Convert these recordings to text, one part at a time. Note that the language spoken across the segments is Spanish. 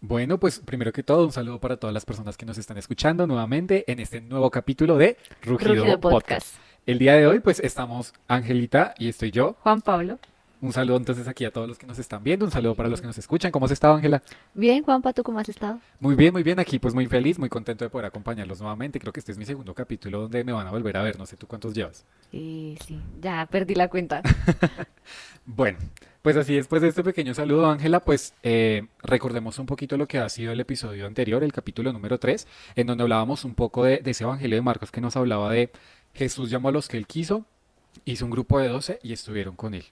Bueno, pues primero que todo, un saludo para todas las personas que nos están escuchando nuevamente en este nuevo capítulo de Rugido Rugido Podcast. Podcast. El día de hoy, pues estamos Angelita y estoy yo. Juan Pablo. Un saludo entonces aquí a todos los que nos están viendo, un saludo para los que nos escuchan. ¿Cómo has estado, Ángela? Bien, Juanpa, ¿tú cómo has estado? Muy bien, aquí pues muy feliz, muy contento de poder acompañarlos nuevamente. Creo que este es mi segundo capítulo donde me van a volver a ver, no sé tú cuántos llevas. Sí, ya perdí la cuenta. Bueno, pues así después de este pequeño saludo, Ángela, pues recordemos un poquito lo que ha sido el episodio anterior, el capítulo número 3, en donde hablábamos un poco de ese evangelio de Marcos que nos hablaba de Jesús llamó a los que él quiso, hizo un grupo de 12 y estuvieron con él.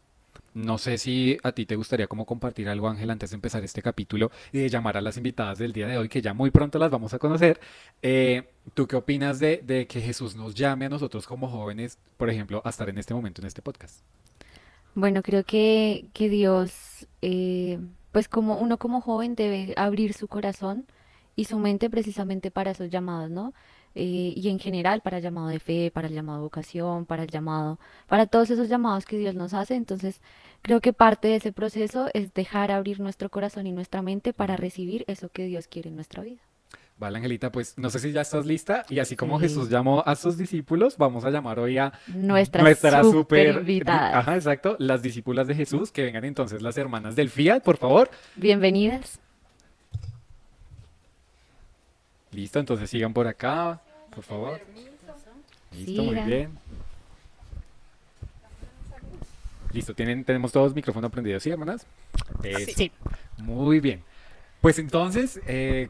No sé si a ti te gustaría como compartir algo, Ángela, antes de empezar este capítulo y de llamar a las invitadas del día de hoy, que ya muy pronto las vamos a conocer. ¿Tú qué opinas de que Jesús nos llame a nosotros como jóvenes, por ejemplo, a estar en este momento en este podcast? Bueno, creo que Dios, pues como uno como joven debe abrir su corazón y su mente precisamente para esos llamados, ¿no? Y en general para el llamado de fe, para el llamado de vocación, para el llamado, para todos esos llamados que Dios nos hace. Entonces, creo que parte de ese proceso es dejar abrir nuestro corazón y nuestra mente para recibir eso que Dios quiere en nuestra vida. Vale, Angelita, pues no sé si ya estás lista y así como Jesús Sí, llamó a sus discípulos, vamos a llamar hoy a nuestras nuestra super super, invitadas. ajá, exacto, las discípulas de Jesús, que vengan entonces las hermanas del Fiat, por favor. Bienvenidas. Listo, entonces sigan por acá, por favor. Listo, muy Sigan. bien. Listo, tenemos todos micrófono prendido, ¿sí, hermanas? Eso, Sí. muy bien. Pues entonces,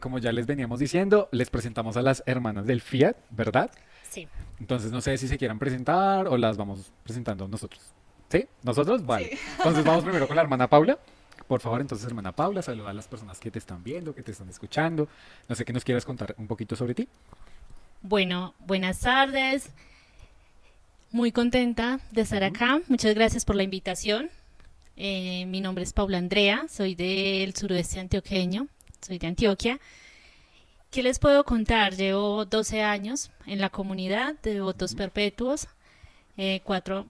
como ya les veníamos diciendo, les presentamos a las hermanas del Fiat, ¿verdad? Sí. Entonces no sé si se quieran presentar o las vamos presentando nosotros. ¿Sí? ¿Nosotros? Vale. Sí. Entonces vamos primero con la hermana Paula. Por favor, entonces, hermana Paula, saluda a las personas que te están viendo, que te están escuchando. No sé qué nos quieras contar un poquito sobre ti. Bueno, buenas tardes. Muy contenta de estar Ujú. acá. Muchas gracias por la invitación. Mi nombre es Paula Andrea, soy del suroeste antioqueño, soy de Antioquia. ¿Qué les puedo contar? Llevo 12 años en la comunidad de votos perpetuos, voy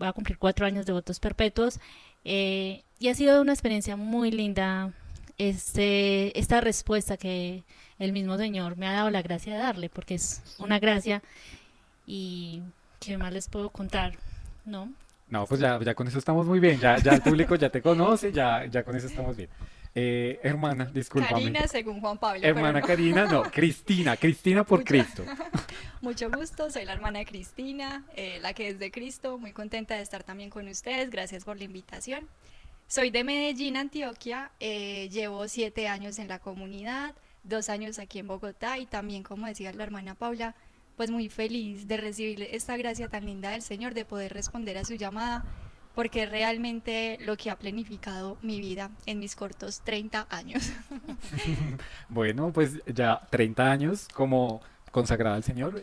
a cumplir 4 años de votos perpetuos, y ha sido una experiencia muy linda esta respuesta que el mismo Señor me ha dado la gracia de darle, porque es una gracia. Y qué más les puedo contar, ¿no? No, pues ya con eso estamos muy bien. Ya el público ya te conoce, ya con eso estamos bien. Hermana, discúlpame. Karina, según Juan Pablo, pero Hermana no. Karina, no, Cristina, Cristina por Mucho, Cristo. mucho gusto, soy la hermana de Cristina, la que es de Cristo, muy contenta de estar también con ustedes, gracias por la invitación. Soy de Medellín, Antioquia, llevo 7 años en la comunidad, 2 años aquí en Bogotá y también, como decía la hermana Paula, pues muy feliz de recibir esta gracia tan linda del Señor, de poder responder a su llamada, porque es realmente lo que ha planificado mi vida en mis cortos 30 años. Bueno, pues ya 30 años como consagrada al Señor.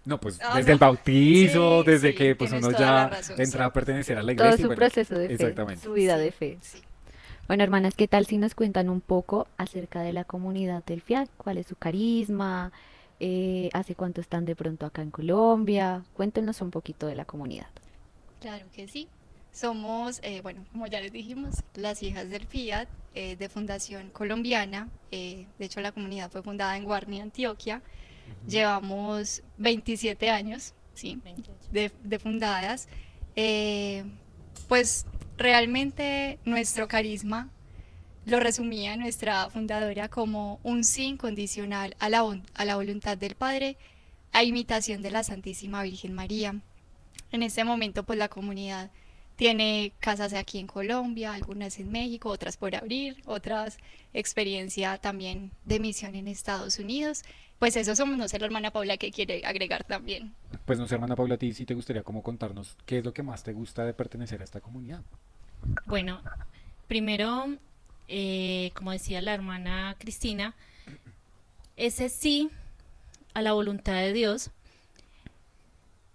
No, pues Ah, desde el no. bautizo, Sí, desde sí, que pues tienes uno toda la ya razón, entra sí. a pertenecer a la Todo iglesia y su bueno, proceso de fe, exactamente. su vida de Sí, fe. sí. Bueno, hermanas, ¿qué tal si nos cuentan un poco acerca de la comunidad del FIAC? ¿Cuál es su carisma? ¿Hace cuánto están de pronto acá en Colombia? Cuéntenos un poquito de la comunidad. Claro que sí. Somos, bueno, como ya les dijimos, las hijas del Fiat, de Fundación Colombiana. De hecho, la comunidad fue fundada en Guarni, Antioquia. Ujú. Llevamos 27 años, sí, 28. de fundadas. Eh, pues realmente nuestro carisma lo resumía nuestra fundadora como un sí incondicional a a la voluntad del Padre, a imitación de la Santísima Virgen María. En este momento, pues la comunidad tiene casas aquí en Colombia, algunas en México, otras por abrir, otras experiencia también de misión en Estados Unidos. Pues eso somos, no sé, la hermana Paula que quiere agregar también. Pues no sé, hermana Paula, a ti sí te gustaría como contarnos qué es lo que más te gusta de pertenecer a esta comunidad. Bueno, primero, como decía la hermana Cristina, ese sí a la voluntad de Dios.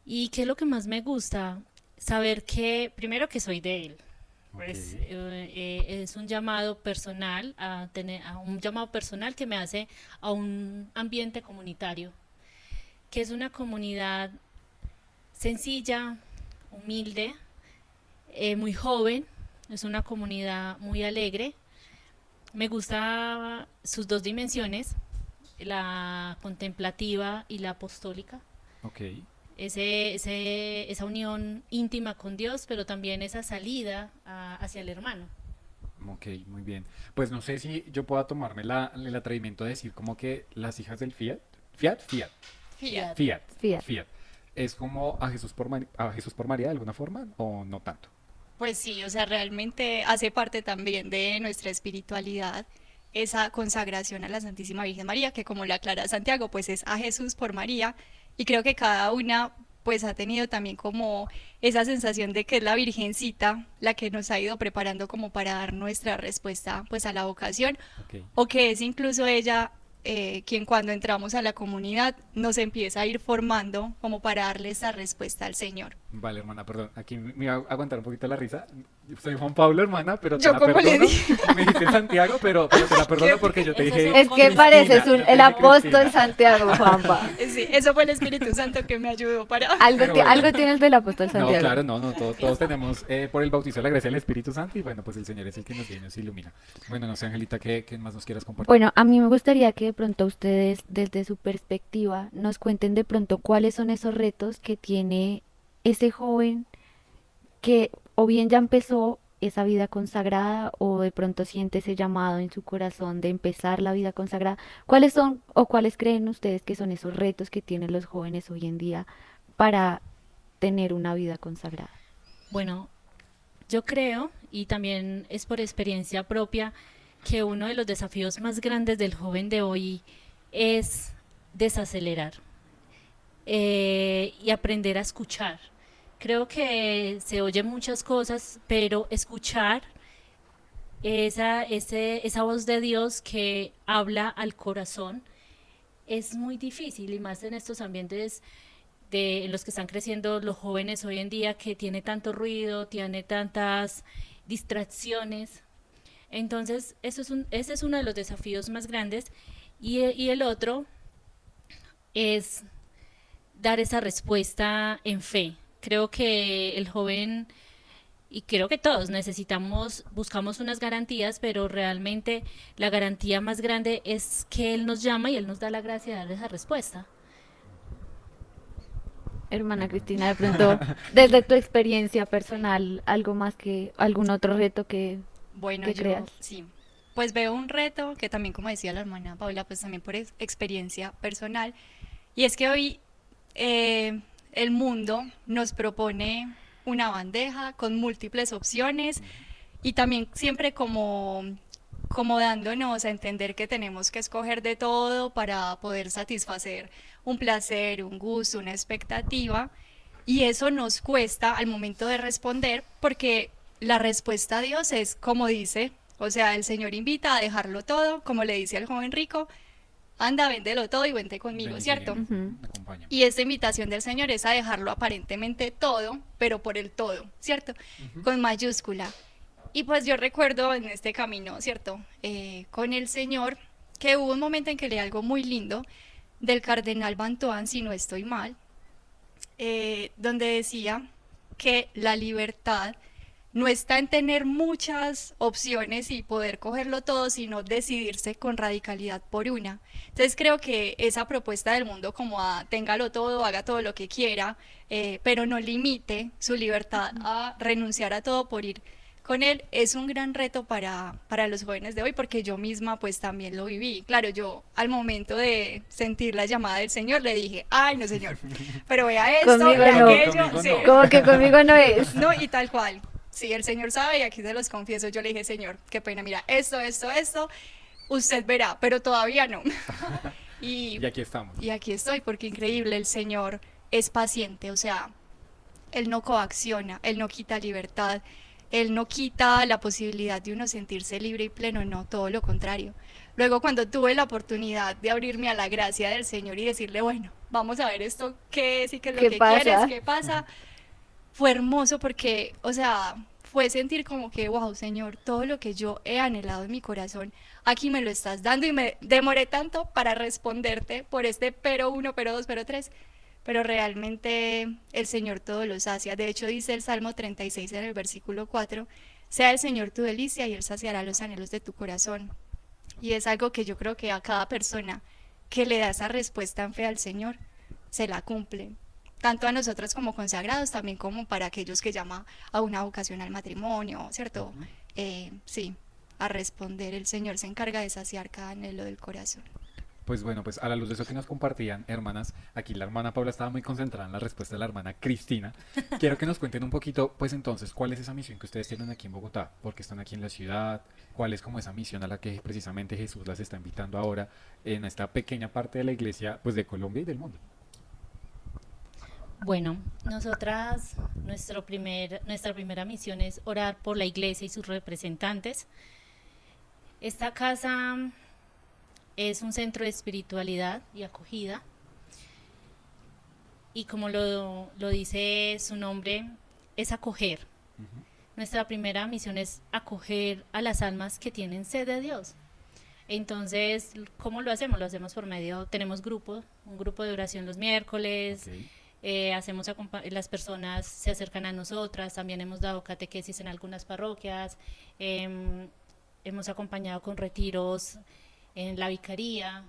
¿Y qué es lo que más me gusta? Saber que, primero que soy de Él. Ok. Pues es un llamado personal a un llamado personal que me hace a un ambiente comunitario, que es una comunidad sencilla, humilde, muy joven, es una comunidad muy alegre, Me gusta sus dos dimensiones, la contemplativa y la apostólica. Ok, Esa unión íntima con Dios, pero también esa salida hacia el hermano. ok, muy bien. Pues no sé si yo pueda tomarme el atrevimiento de decir como que las hijas del Fiat, Fiat, Fiat, Fiat. Fiat. Fiat, Fiat. Fiat, ¿es como a Jesús a Jesús por María de alguna forma o no tanto? Pues sí, o sea, realmente hace parte también de nuestra espiritualidad esa consagración a la Santísima Virgen María, que como lo aclara Santiago, pues es a Jesús por María, y creo que cada una pues ha tenido también como esa sensación de que es la Virgencita la que nos ha ido preparando como para dar nuestra respuesta pues a la vocación, Ok. o que es incluso ella quien cuando entramos a la comunidad nos empieza a ir formando como para darle esa respuesta al Señor. Vale, hermana, perdón. Aquí me voy a aguantar un poquito la risa. Soy Juan Pablo, hermana, pero te Yo la como le perdono. dije. Me dijiste Santiago, pero te la perdono porque yo te Eso dije son Es que Cristina, pareces yo te el dije apóstol Cristina. Santiago, Juanpa. Sí, eso fue el Espíritu Santo que me ayudó para... Pero bueno. Algo tienes del apóstol No, Santiago. claro, no, todos tenemos por el bautizo de la gracia del Espíritu Santo y bueno, pues el Señor es el que nos guía y nos ilumina. Bueno, no sé, Angelita, ¿qué más nos quieras compartir? Bueno, a mí me gustaría que de pronto ustedes, desde su perspectiva, nos cuenten de pronto cuáles son esos retos que tiene ese joven que o bien ya empezó esa vida consagrada o de pronto siente ese llamado en su corazón de empezar la vida consagrada. ¿Cuáles son o cuáles creen ustedes que son esos retos que tienen los jóvenes hoy en día para tener una vida consagrada? Bueno, yo creo, y también es por experiencia propia, que uno de los desafíos más grandes del joven de hoy es desacelerar y aprender a escuchar. Creo que se oyen muchas cosas, pero escuchar esa voz de Dios que habla al corazón es muy difícil y más en estos ambientes en los que están creciendo los jóvenes hoy en día, que tiene tanto ruido, tiene tantas distracciones. Entonces, ese es uno de los desafíos más grandes y el otro es dar esa respuesta en fe. Creo que el joven y creo que todos buscamos unas garantías, pero realmente la garantía más grande es que Él nos llama y Él nos da la gracia de dar esa respuesta. Hermana Cristina, de pronto, desde tu experiencia personal, algo más que algún otro reto Bueno, que yo creas. sí, pues veo un reto que también, como decía la hermana Paula, pues también por experiencia personal, y es que hoy el mundo nos propone una bandeja con múltiples opciones y también siempre como dándonos a entender que tenemos que escoger de todo para poder satisfacer un placer, un gusto, una expectativa. Y eso nos cuesta al momento de responder porque la respuesta a Dios es como dice, o sea, el Señor invita a dejarlo todo, como le dice al joven rico, anda, véndelo todo y vente conmigo, Ven y ¿cierto? sígueme, Ujú. acompáñame. Y esta invitación del Señor es a dejarlo aparentemente todo, pero por el todo, ¿cierto? Ujú. Con mayúscula. Y pues yo recuerdo en este camino, ¿cierto? Con el Señor, que hubo un momento en que leí algo muy lindo del cardenal Bantoán, si no estoy mal, donde decía que la libertad no está en tener muchas opciones y poder cogerlo todo, sino decidirse con radicalidad por una. Entonces creo que esa propuesta del mundo como a téngalo todo, haga todo lo que quiera, pero no limite su libertad a renunciar a todo por ir con él, es un gran reto para los jóvenes de hoy, porque yo misma pues también lo viví. Claro, yo al momento de sentir la llamada del Señor le dije, ay no Señor, pero vea esto, Conmigo vea no. aquello, Conmigo sí. no. Como que conmigo no es. No, y tal cual. Sí, el Señor sabe y aquí se los confieso. Yo le dije, Señor, qué pena, mira, esto, usted verá, pero todavía no. Y, Y aquí estamos. y aquí estoy, porque increíble, el Señor es paciente, o sea, Él no coacciona, Él no quita libertad, Él no quita la posibilidad de uno sentirse libre y pleno, no, todo lo contrario. Luego cuando tuve la oportunidad de abrirme a la gracia del Señor y decirle, bueno, vamos a ver esto, qué es y qué es lo ¿Qué que pasa? quieres, qué pasa, fue hermoso porque, o sea, fue sentir como que, wow, Señor, todo lo que yo he anhelado en mi corazón, aquí me lo estás dando y me demoré tanto para responderte por este pero uno, pero dos, pero tres, pero realmente el Señor todo lo sacia. De hecho, dice el Salmo 36 en el versículo 4, Sea el Señor tu delicia y Él saciará los anhelos de tu corazón. Y es algo que yo creo que a cada persona que le da esa respuesta en fe al Señor, se la cumple. Tanto a nosotros como consagrados, también como para aquellos que llaman a una vocación al matrimonio, ¿cierto? Ujú. Sí, a responder, el Señor se encarga de saciar cada anhelo del corazón. Pues bueno, pues a la luz de eso que nos compartían, hermanas, aquí la hermana Paula estaba muy concentrada en la respuesta de la hermana Cristina. Quiero que nos cuenten un poquito, pues entonces, ¿cuál es esa misión que ustedes tienen aquí en Bogotá? ¿Por qué están aquí en la ciudad? ¿Cuál es como esa misión a la que precisamente Jesús las está invitando ahora en esta pequeña parte de la iglesia, pues de Colombia y del mundo? Bueno, nosotras, nuestra primera misión es orar por la iglesia y sus representantes. Esta casa es un centro de espiritualidad y acogida y como lo dice su nombre, es acoger. Ujú. Nuestra primera misión es acoger a las almas que tienen sed de Dios. Entonces, ¿cómo lo hacemos? Lo hacemos por medio, tenemos un grupo de oración los miércoles, Ok. las personas se acercan a nosotras, también hemos dado catequesis en algunas parroquias, em, hemos acompañado con retiros en la vicaría.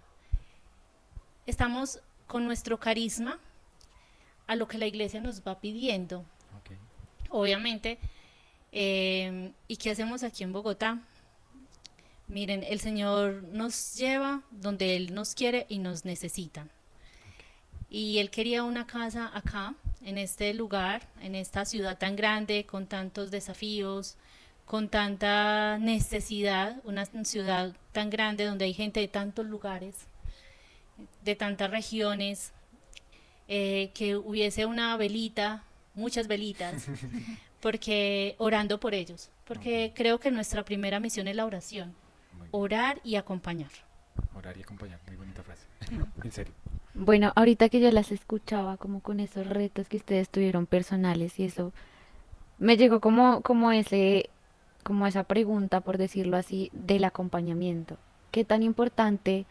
Estamos con nuestro carisma a lo que la iglesia nos va pidiendo, Ok. obviamente. ¿Y qué hacemos aquí en Bogotá? Miren, el Señor nos lleva donde Él nos quiere y nos necesita. Y Él quería una casa acá, en este lugar, en esta ciudad tan grande, con tantos desafíos, con tanta necesidad, una ciudad tan grande donde hay gente de tantos lugares, de tantas regiones, que hubiese una velita, muchas velitas, porque orando por ellos, porque Ok. creo que nuestra primera misión es la oración, Muy bien. orar y acompañar. Orar y acompañar, muy bonita frase. En serio. Bueno, ahorita que yo las escuchaba como con esos retos que ustedes tuvieron personales y eso, me llegó como esa pregunta, por decirlo así, del acompañamiento. ¿Qué tan importante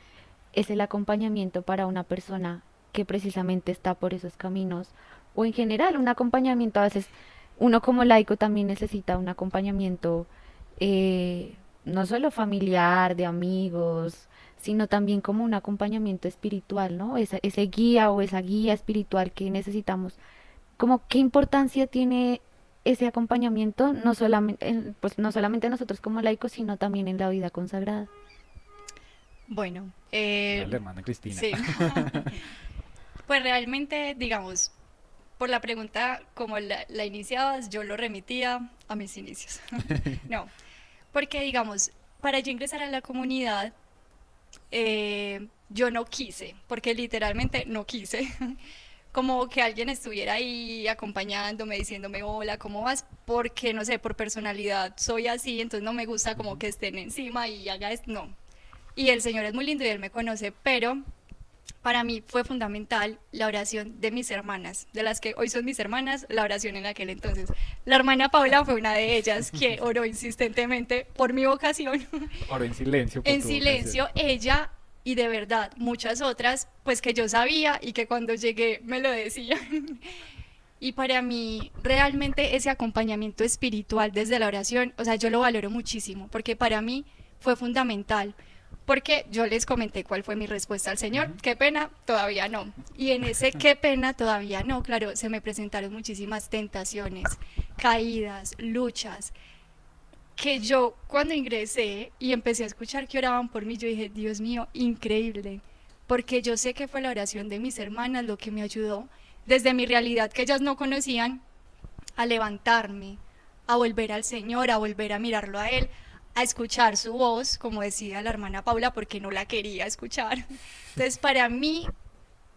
es el acompañamiento para una persona que precisamente está por esos caminos? O en general, un acompañamiento, a veces uno como laico también necesita un acompañamiento, no solo familiar, de amigos, sino también como un acompañamiento espiritual, ¿no? Ese guía o esa guía espiritual que necesitamos. Como qué importancia tiene ese acompañamiento, no solamente, pues no solamente nosotros como laicos, sino también en la vida consagrada. Bueno, Dale, hermana Cristina. sí, pues realmente, digamos, por la pregunta como la iniciabas, yo lo remitía a mis inicios. No, porque digamos, para yo ingresar a la comunidad, yo no quise, porque literalmente no quise, como que alguien estuviera ahí acompañándome, diciéndome, hola, ¿cómo vas? Porque, no sé, por personalidad soy así, entonces no me gusta como Ujú. que estén encima y haga esto, no. Y el Señor es muy lindo y Él me conoce, pero para mí fue fundamental la oración de mis hermanas, de las que hoy son mis hermanas, la oración en aquel entonces. La hermana Paula fue una de ellas que oró insistentemente por mi vocación, Oro en silencio por en tu vocación. silencio, ella y de verdad muchas otras, pues que yo sabía y que cuando llegué me lo decían. Y para mí realmente ese acompañamiento espiritual desde la oración, o sea, yo lo valoro muchísimo, porque para mí fue fundamental. Porque yo les comenté cuál fue mi respuesta al Señor, Ujú. qué pena, todavía no. Y en ese qué pena, todavía no, claro, se me presentaron muchísimas tentaciones, caídas, luchas, que yo cuando ingresé y empecé a escuchar que oraban por mí, yo dije, Dios mío, increíble, porque yo sé que fue la oración de mis hermanas lo que me ayudó desde mi realidad que ellas no conocían a levantarme, a volver al Señor, a volver a mirarlo a Él, a escuchar su voz, como decía la hermana Paula, porque no la quería escuchar. Entonces, para mí,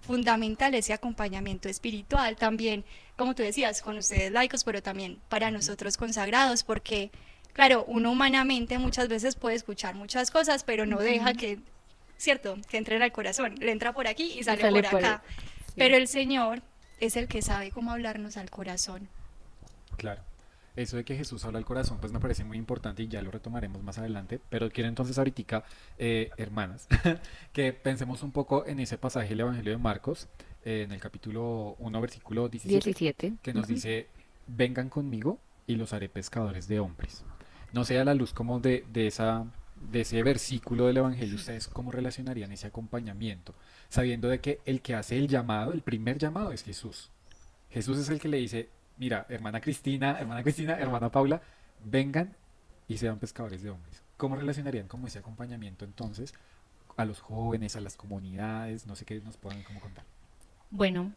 fundamental ese acompañamiento espiritual también, como tú decías, con ustedes laicos, pero también para Ujú. nosotros consagrados, porque, claro, uno humanamente muchas veces puede escuchar muchas cosas, pero no deja Ujú. que, cierto, que entre al corazón, le entra por aquí y Y sale sale por por... acá. Sí. Pero el Señor es el que sabe cómo hablarnos al corazón. Claro. Eso de que Jesús habla al corazón, pues me parece muy importante y ya lo retomaremos más adelante. Pero quiero entonces ahorita, hermanas, que pensemos un poco en ese pasaje del Evangelio de Marcos, en el capítulo 1 versículo 17, 17. que nos Ujú. dice, vengan conmigo y los haré pescadores de hombres. No sé, a la luz como de ese versículo del Evangelio, ¿ustedes cómo relacionarían ese acompañamiento? Sabiendo de que el que hace el llamado, el primer llamado es Jesús. Jesús es el que le dice, mira, hermana Cristina, hermana Paula, vengan y sean pescadores de hombres. ¿Cómo relacionarían como ese acompañamiento entonces a los jóvenes, a las comunidades? No sé qué nos puedan como contar. Bueno,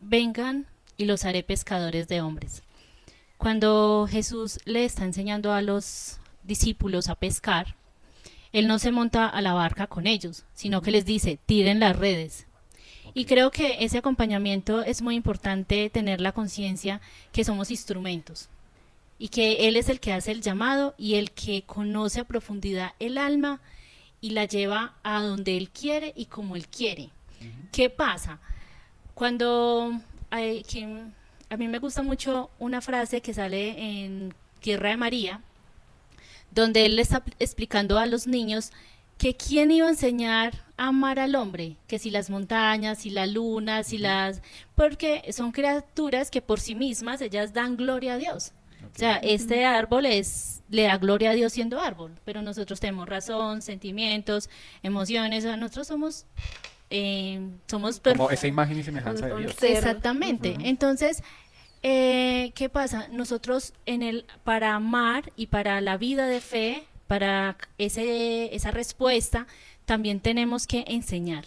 vengan y los haré pescadores de hombres. Cuando Jesús le está enseñando a los discípulos a pescar, él no se monta a la barca con ellos, sino que Ujú. les dice, tiren las redes. Ok. Y creo que ese acompañamiento es muy importante tener la conciencia que somos instrumentos y que Él es el que hace el llamado y el que conoce a profundidad el alma y la lleva a donde Él quiere y como Él quiere. Ujú. ¿Qué pasa? Cuando a mí me gusta mucho una frase que sale en Tierra de María, donde él le está explicando a los niños que quién iba a enseñar a amar al hombre, que si las montañas, si la luna, si Ujú. las... porque son criaturas que por sí mismas ellas dan gloria a Dios. O sea, Ok. Ujú. este árbol le da gloria a Dios siendo árbol, pero nosotros tenemos razón, sentimientos, emociones, o sea, nosotros somos Como esa imagen y semejanza de Un Dios. ser. exactamente. Ujú. Entonces, ¿qué pasa? Nosotros para amar y para la vida de fe, para esa respuesta, también tenemos que enseñar.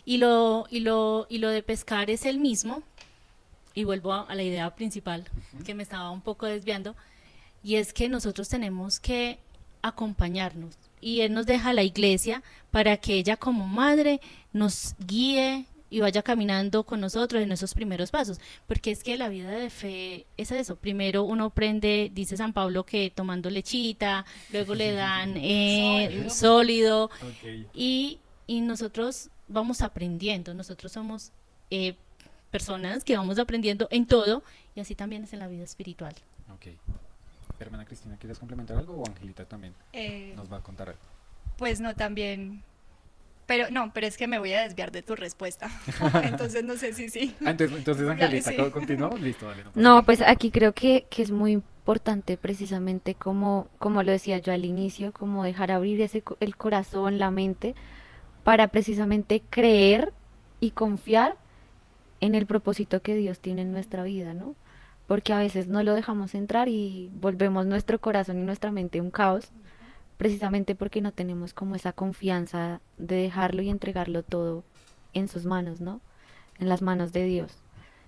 Y lo de pescar es el mismo, y vuelvo a la idea principal, Ujú. que me estaba un poco desviando, y es que nosotros tenemos que acompañarnos. Y Él nos deja a la iglesia para que ella como madre nos guíe y vaya caminando con nosotros en esos primeros pasos. Porque es que la vida de fe es eso. Primero uno aprende, dice San Pablo, que tomando lechita, luego le dan Sólido. sólido Ok. y nosotros vamos aprendiendo. Nosotros somos eh, personas que vamos aprendiendo en todo y así también es en la vida espiritual. Ok. Hermana Cristina, ¿quieres complementar algo o Angelita también Eh, nos va a contar algo? pues no, también. Pero no, pero es que me voy a desviar de tu respuesta. Entonces no sé si sí. Ah, entonces Angelita, Sí. ¿continuamos? Listo, dale, no pasa No, nada. pues aquí creo que es muy importante precisamente como lo decía yo al inicio, como dejar abrir el corazón, la mente, para precisamente creer y confiar en el propósito que Dios tiene en nuestra vida, ¿no? Porque a veces no lo dejamos entrar y volvemos nuestro corazón y nuestra mente un caos, precisamente porque no tenemos como esa confianza de dejarlo y entregarlo todo en sus manos, ¿no? En las manos de Dios.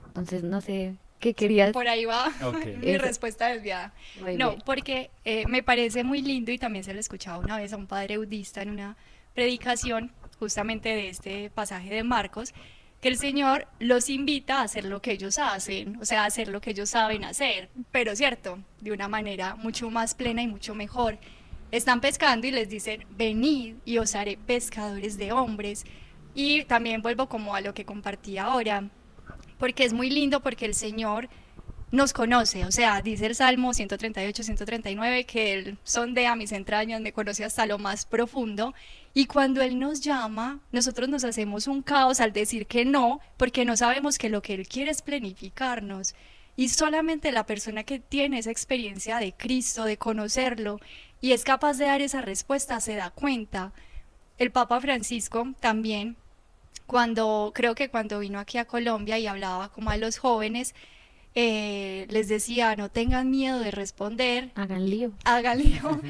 Entonces, no sé, ¿qué Sí, querías? por ahí va Ok. mi Eso, respuesta desviada. muy No, bien. porque me parece muy lindo y también se lo escuchaba una vez a un padre budista en una predicación justamente de este pasaje de Marcos, que el Señor los invita a hacer lo que ellos hacen, o sea, a hacer lo que ellos saben hacer, pero cierto, de una manera mucho más plena y mucho mejor. Están pescando y les dicen, venid y os haré pescadores de hombres. Y también vuelvo como a lo que compartí ahora, porque es muy lindo porque el Señor nos conoce, o sea, dice el Salmo 138, 139, que Él sondea mis entrañas, me conoce hasta lo más profundo, y cuando Él nos llama, nosotros nos hacemos un caos al decir que no, porque no sabemos que lo que Él quiere es planificarnos, y solamente la persona que tiene esa experiencia de Cristo, de conocerlo, y es capaz de dar esa respuesta, se da cuenta. El Papa Francisco también creo que cuando vino aquí a Colombia y hablaba como a los jóvenes, les decía, no tengan miedo de responder, Hagan lío. háganlo.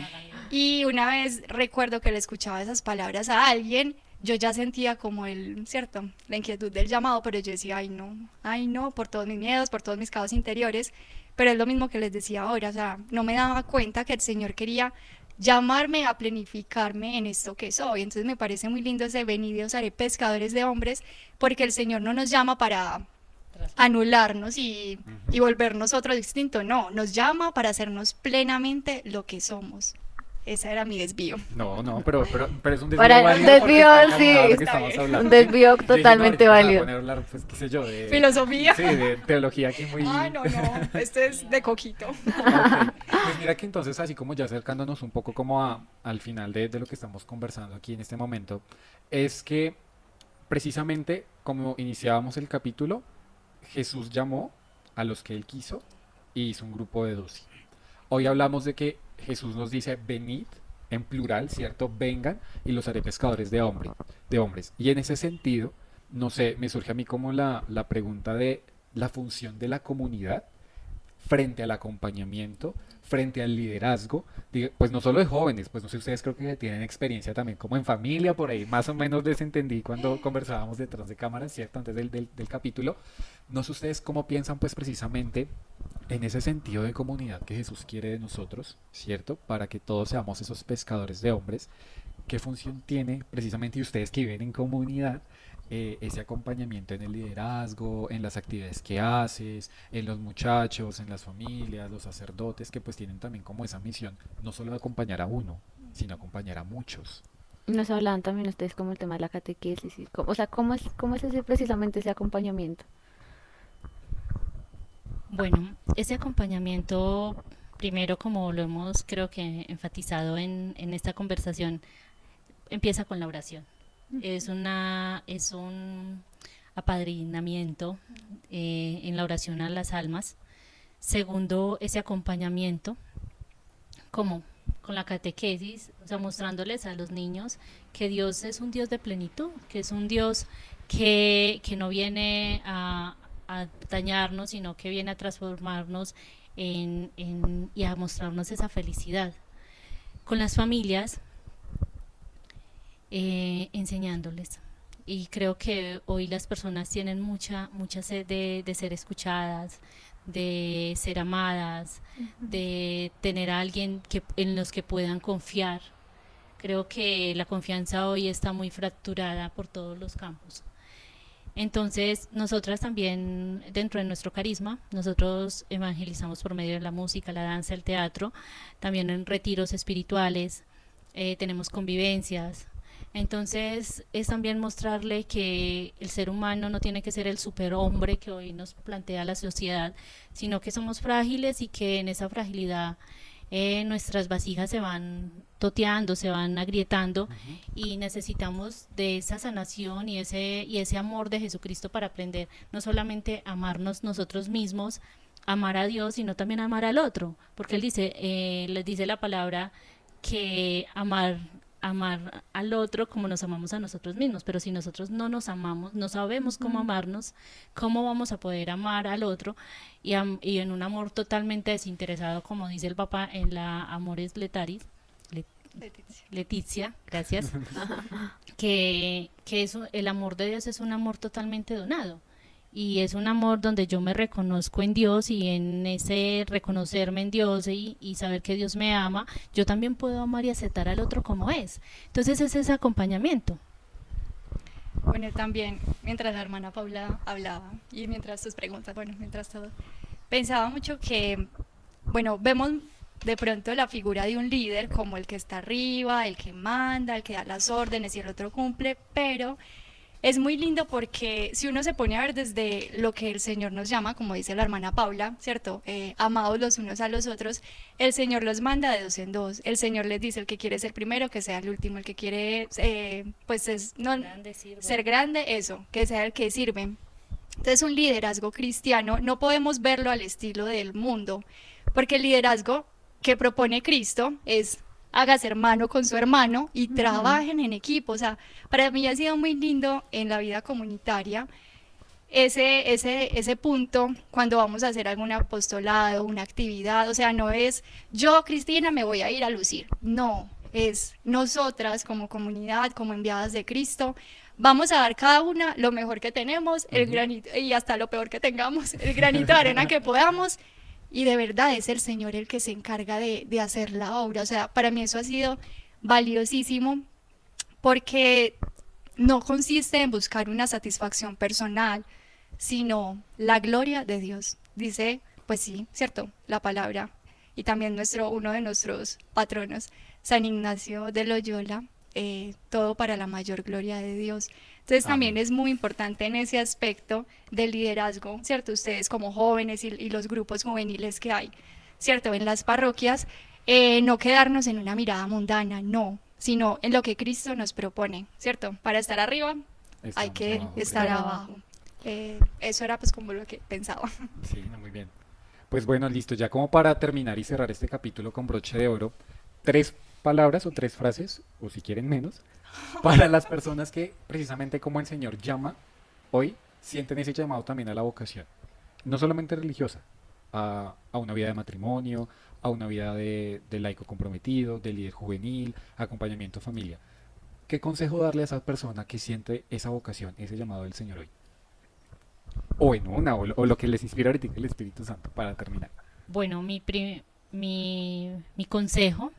Y una vez recuerdo que le escuchaba esas palabras a alguien, yo ya sentía como ¿cierto? La inquietud del llamado, pero yo decía, ay no, por todos mis miedos, por todos mis caos interiores, pero es lo mismo que les decía ahora, o sea, no me daba cuenta que el Señor quería llamarme a planificarme en esto que soy. Entonces me parece muy lindo ese venid y os haré pescadores de hombres, porque el Señor no nos llama para anularnos y Ujú. volvernos otro distinto, no, nos llama para hacernos plenamente lo que somos. Ese era mi desvío. No, no, pero es un desvío Para un válido porque desvío, está encaminado a sí, lo que Está estamos bien. un hablando, ¿sí? desvío Yo dije, no, totalmente ahorita me voy a válido. poner a hablar, pues, qué sé yo, Filosofía. sí, de teología aquí Ay, muy... no, no, este es de coquito. Ok, pues mira que entonces así como ya acercándonos un poco como al final de lo que estamos conversando aquí en este momento, es que precisamente como iniciábamos el capítulo, Jesús llamó a los que él quiso y hizo un grupo de 12. Hoy hablamos de que Jesús nos dice, venid, en plural, ¿cierto? Vengan y los haré pescadores de hombres. Y en ese sentido, no sé, me surge a mí como la pregunta de la función de la comunidad frente al acompañamiento, frente al liderazgo, pues no solo de jóvenes, pues no sé, ustedes creo que tienen experiencia también como en familia, por ahí más o menos les entendí cuando conversábamos detrás de cámaras, ¿cierto? Antes del capítulo. No sé ustedes cómo piensan pues precisamente en ese sentido de comunidad que Jesús quiere de nosotros, ¿cierto? Para que todos seamos esos pescadores de hombres. ¿Qué función tiene precisamente y ustedes que viven en comunidad ese acompañamiento en el liderazgo, en las actividades que haces, en los muchachos, en las familias, los sacerdotes que pues tienen también como esa misión, no solo de acompañar a uno, sino acompañar a muchos? Nos hablaban también ustedes como el tema de la catequesis, o sea, cómo es ese, precisamente ese acompañamiento? Bueno, ese acompañamiento, primero como lo hemos creo que enfatizado en esta conversación, empieza con la oración. Es un apadrinamiento en la oración a las almas. Segundo, ese acompañamiento, como con la catequesis, o sea, mostrándoles a los niños que Dios es un Dios de plenitud, que es un Dios que no viene a dañarnos, sino que viene a transformarnos y a mostrarnos esa felicidad. Con las familias, enseñándoles. Y creo que hoy las personas tienen mucha sed de ser escuchadas, de ser amadas, de tener a alguien en los que puedan confiar. Creo que la confianza hoy está muy fracturada por todos los campos. Entonces, nosotras también, dentro de nuestro carisma, nosotros evangelizamos por medio de la música, la danza, el teatro, también en retiros espirituales, tenemos convivencias. Entonces, es también mostrarle que el ser humano no tiene que ser el superhombre que hoy nos plantea la sociedad, sino que somos frágiles y que en esa fragilidad nuestras vasijas se van toteando, se van agrietando Ujú. y necesitamos de esa sanación y ese amor de Jesucristo para aprender no solamente a amarnos nosotros mismos, amar a Dios, sino también amar al otro, porque él dice, les dice la palabra que amar al otro como nos amamos a nosotros mismos, pero si nosotros no nos amamos, no sabemos cómo amarnos, cómo vamos a poder amar al otro y en un amor totalmente desinteresado, como dice el Papa en la Amoris Letaris, Leticia. Leticia, gracias, que el amor de Dios es un amor totalmente donado. Y es un amor donde yo me reconozco en Dios y en ese reconocerme en Dios y saber que Dios me ama, yo también puedo amar y aceptar al otro como es. Entonces es ese acompañamiento. Bueno, también, mientras la hermana Paula hablaba y mientras tus preguntas, bueno, mientras todo, pensaba mucho que, bueno, vemos de pronto la figura de un líder como el que está arriba, el que manda, el que da las órdenes y el otro cumple, pero es muy lindo porque si uno se pone a ver desde lo que el Señor nos llama, como dice la hermana Paula, ¿cierto? Amados los unos a los otros, el Señor los manda de dos en dos. El Señor les dice, el que quiere ser primero, que sea el último, el que quiere, pues es, no, Grande, sirva. ser grande, eso, que sea el que sirve. Entonces un liderazgo cristiano no podemos verlo al estilo del mundo, porque el liderazgo que propone Cristo es hágase hermano con su hermano y trabajen en equipo. O sea, para mí ha sido muy lindo en la vida comunitaria ese punto cuando vamos a hacer algún apostolado, una actividad. O sea, no es yo, Cristina, me voy a ir a lucir. No, es nosotras como comunidad, como enviadas de Cristo. Vamos a dar cada una lo mejor que tenemos, el Ujú. granito, y hasta lo peor que tengamos, el granito de arena que podamos, y de verdad es el Señor el que se encarga de hacer la obra. O sea, para mí eso ha sido valiosísimo porque no consiste en buscar una satisfacción personal, sino la gloria de Dios. Dice, pues sí, cierto, la palabra. Y también uno de nuestros patronos, San Ignacio de Loyola, todo para la mayor gloria de Dios. Entonces también Amén. es muy importante en ese aspecto del liderazgo, ¿cierto? Ustedes como jóvenes y los grupos juveniles que hay, ¿cierto? En las parroquias, no quedarnos en una mirada mundana, no, sino en lo que Cristo nos propone, ¿cierto? Para estar arriba hay Estamos que abajo estar primero. Estar abajo. abajo. Eso era pues como lo que pensaba. Sí, no, muy bien. Pues bueno, listo, ya como para terminar y cerrar este capítulo con broche de oro, tres palabras o tres frases, o si quieren menos, para las personas que precisamente como el Señor llama hoy, sienten ese llamado también a la vocación, no solamente religiosa, a una vida de matrimonio, a una vida de laico comprometido, de líder juvenil, acompañamiento familia. ¿Qué consejo darle a esa persona que siente esa vocación, ese llamado del Señor hoy? O en una, o lo que les inspira ahorita el Espíritu Santo para terminar. Bueno, mi consejo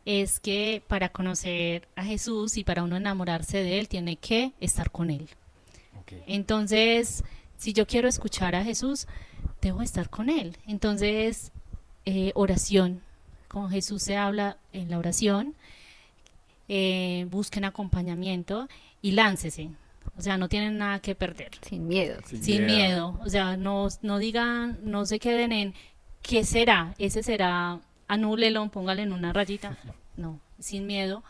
es que para conocer a Jesús y para uno enamorarse de Él, tiene que estar con Él. Ok. Entonces, si yo quiero escuchar a Jesús, debo estar con Él. Entonces, oración. Con Jesús se habla en la oración. Busquen acompañamiento y láncese. O sea, no tienen nada que perder. Sin miedo. Sin miedo. O sea, no digan, no se queden en ¿qué será? Ese será, anúlelo, póngale en una rayita. No, sin miedo.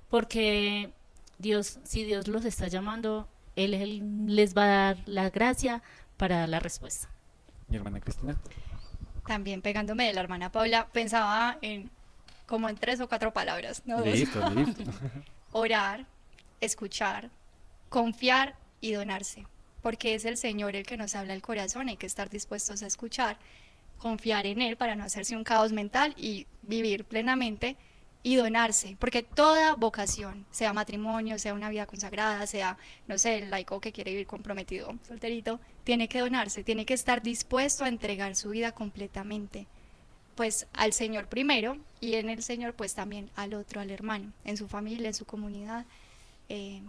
Porque Dios, si Dios los está llamando, Él les va a dar la gracia para dar la respuesta. Mi hermana Cristina. También pegándome de la hermana Paula, pensaba en como en 3 o 4 palabras, no 2. Listo, listo. Orar, escuchar, confiar y donarse, porque es el Señor el que nos habla al corazón, hay que estar dispuestos a escuchar, confiar en Él para no hacerse un caos mental y vivir plenamente y donarse, porque toda vocación, sea matrimonio, sea una vida consagrada, sea, no sé, el laico que quiere vivir comprometido, solterito, tiene que donarse, tiene que estar dispuesto a entregar su vida completamente, pues al Señor primero y en el Señor pues también al otro, al hermano, en su familia, en su comunidad,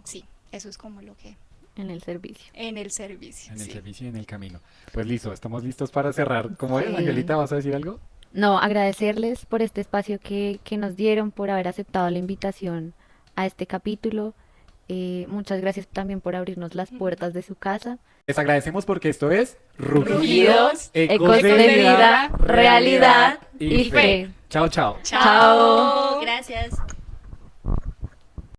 sí, eso es como lo que, En el servicio. en el servicio, En el sí. servicio y en el camino. Pues listo, estamos listos para cerrar. ¿Cómo es, Sí. Angelita? ¿Vas a decir algo? No, agradecerles por este espacio que nos dieron, por haber aceptado la invitación a este capítulo. Muchas gracias también por abrirnos las puertas de su casa. Les agradecemos porque esto es Rugidos, Ecos de vida, realidad y fe. Chao, chao. Chao. Gracias.